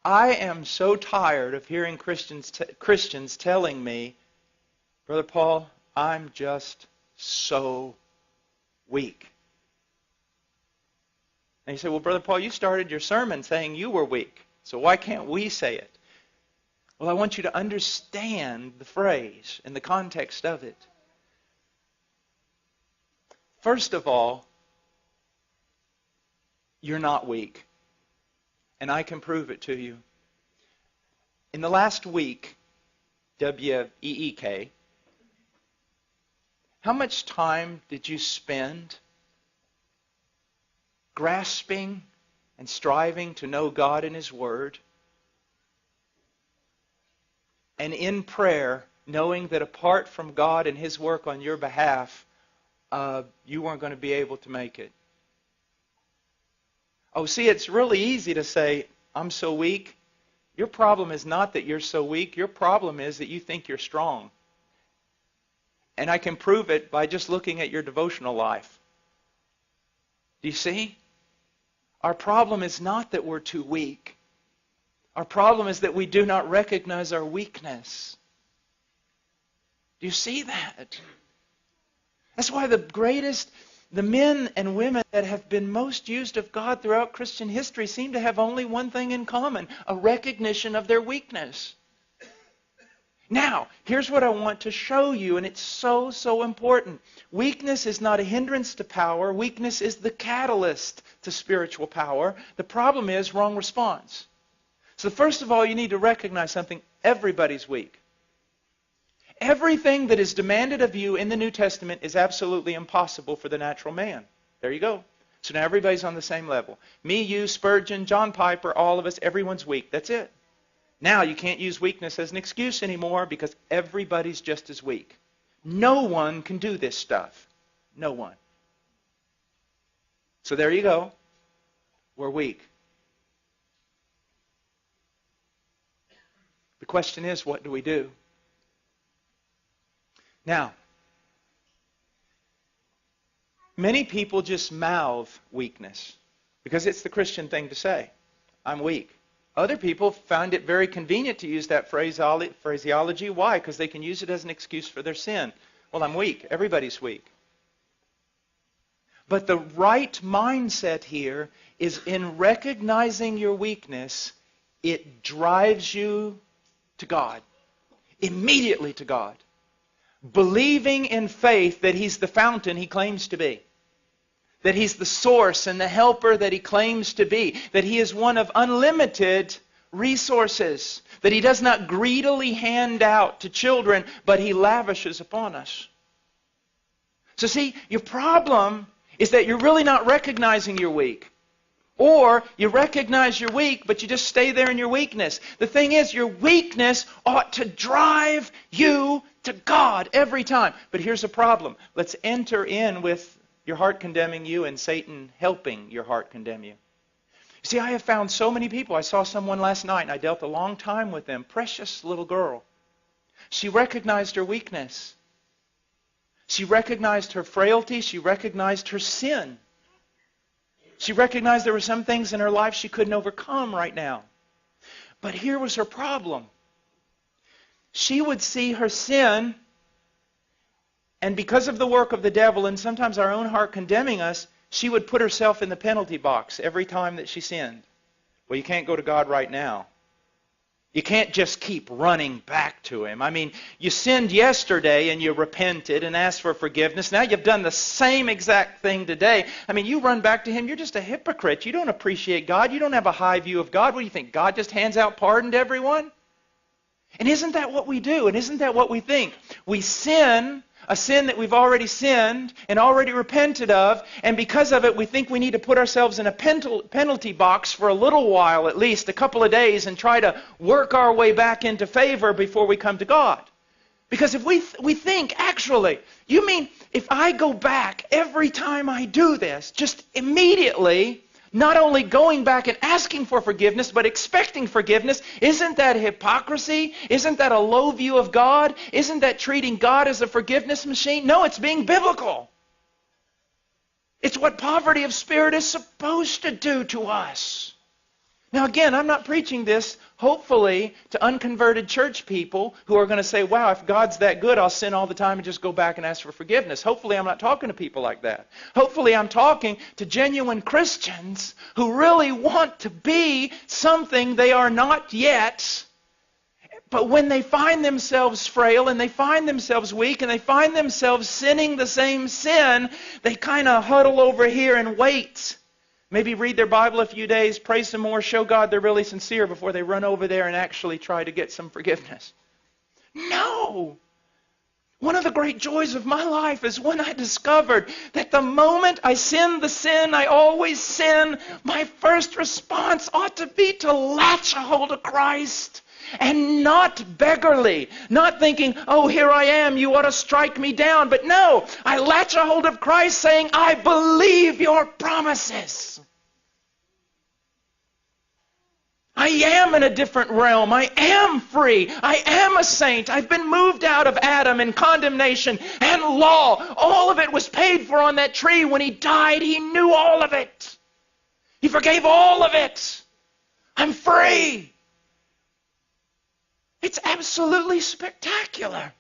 I am so tired of hearing Christians telling me, Brother Paul, I'm just so weak. And you say, well, Brother Paul, you started your sermon saying you were weak, so why can't we say it? Well, I want you to understand the phrase and the context of it. First of all, you're not weak. And I can prove it to you. In the last week, W-E-E-K, how much time did you spend grasping and striving to know God and His Word? And in prayer, knowing that apart from God and His work on your behalf, you weren't going to be able to make it. Oh, see, it's really easy to say, I'm so weak. Your problem is not that you're so weak. Your problem is that you think you're strong. And I can prove it by just looking at your devotional life. Do you see? Our problem is not that we're too weak. Our problem is that we do not recognize our weakness. Do you see that? That's why the men and women that have been most used of God throughout Christian history seem to have only one thing in common, a recognition of their weakness. Now, here's what I want to show you, and it's so, so important. Weakness is not a hindrance to power. Weakness is the catalyst to spiritual power. The problem is wrong response. So first of all, you need to recognize something. Everybody's weak. Everything that is demanded of you in the New Testament is absolutely impossible for the natural man. There you go. So now everybody's on the same level. Me, you, Spurgeon, John Piper, all of us, everyone's weak. That's it. Now you can't use weakness as an excuse anymore because everybody's just as weak. No one can do this stuff. No one. So there you go. We're weak. The question is, what do we do? Now, many people just mouth weakness because it's the Christian thing to say. I'm weak. Other people find it very convenient to use that phraseology. Why? Because they can use it as an excuse for their sin. Well, I'm weak. Everybody's weak. But the right mindset here is in recognizing your weakness, it drives you to God. Immediately to God. Believing in faith that He's the fountain He claims to be. That He's the source and the helper that He claims to be. That He is one of unlimited resources. That He does not greedily hand out to children, but He lavishes upon us. So see, your problem is that you're really not recognizing you're weak. Or you recognize you're weak, but you just stay there in your weakness. The thing is, your weakness ought to drive you to God every time. But here's a problem. Let's enter in with your heart condemning you and Satan helping your heart condemn you. See, I have found so many people. I saw someone last night and I dealt a long time with them. Precious little girl. She recognized her weakness. She recognized her frailty. She recognized her sin. She recognized there were some things in her life she couldn't overcome right now. But here was her problem. She would see her sin, and because of the work of the devil and sometimes our own heart condemning us, she would put herself in the penalty box every time that she sinned. Well, you can't go to God right now. You can't just keep running back to Him. I mean, you sinned yesterday and you repented and asked for forgiveness. Now you've done the same exact thing today. I mean, you run back to Him, you're just a hypocrite. You don't appreciate God. You don't have a high view of God. What do you think? God just hands out pardon to everyone? And isn't that what we do? And isn't that what we think? We sin, a sin that we've already sinned and already repented of, and because of it we think we need to put ourselves in a penalty box for a little while, at least a couple of days, and try to work our way back into favor before we come to God. Because if we think, actually, you mean if I go back every time I do this, just immediately, not only going back and asking for forgiveness, but expecting forgiveness, isn't that hypocrisy? Isn't that a low view of God? Isn't that treating God as a forgiveness machine? No, it's being biblical. It's what poverty of spirit is supposed to do to us. Now again, I'm not preaching this, hopefully, to unconverted church people who are going to say, wow, if God's that good, I'll sin all the time and just go back and ask for forgiveness. Hopefully I'm not talking to people like that. Hopefully I'm talking to genuine Christians who really want to be something they are not yet. But when they find themselves frail and they find themselves weak and they find themselves sinning the same sin, they kind of huddle over here and wait. Maybe read their Bible a few days, pray some more, show God they're really sincere before they run over there and actually try to get some forgiveness. No! One of the great joys of my life is when I discovered that the moment I sin the sin I always sin, my first response ought to be to latch a hold of Christ. And not beggarly, not thinking, oh, here I am, you ought to strike me down. But no, I latch a hold of Christ saying, I believe your promises. I am in a different realm. I am free. I am a saint. I've been moved out of Adam and condemnation and law. All of it was paid for on that tree. When He died, He knew all of it. He forgave all of it. I'm free. It's absolutely spectacular.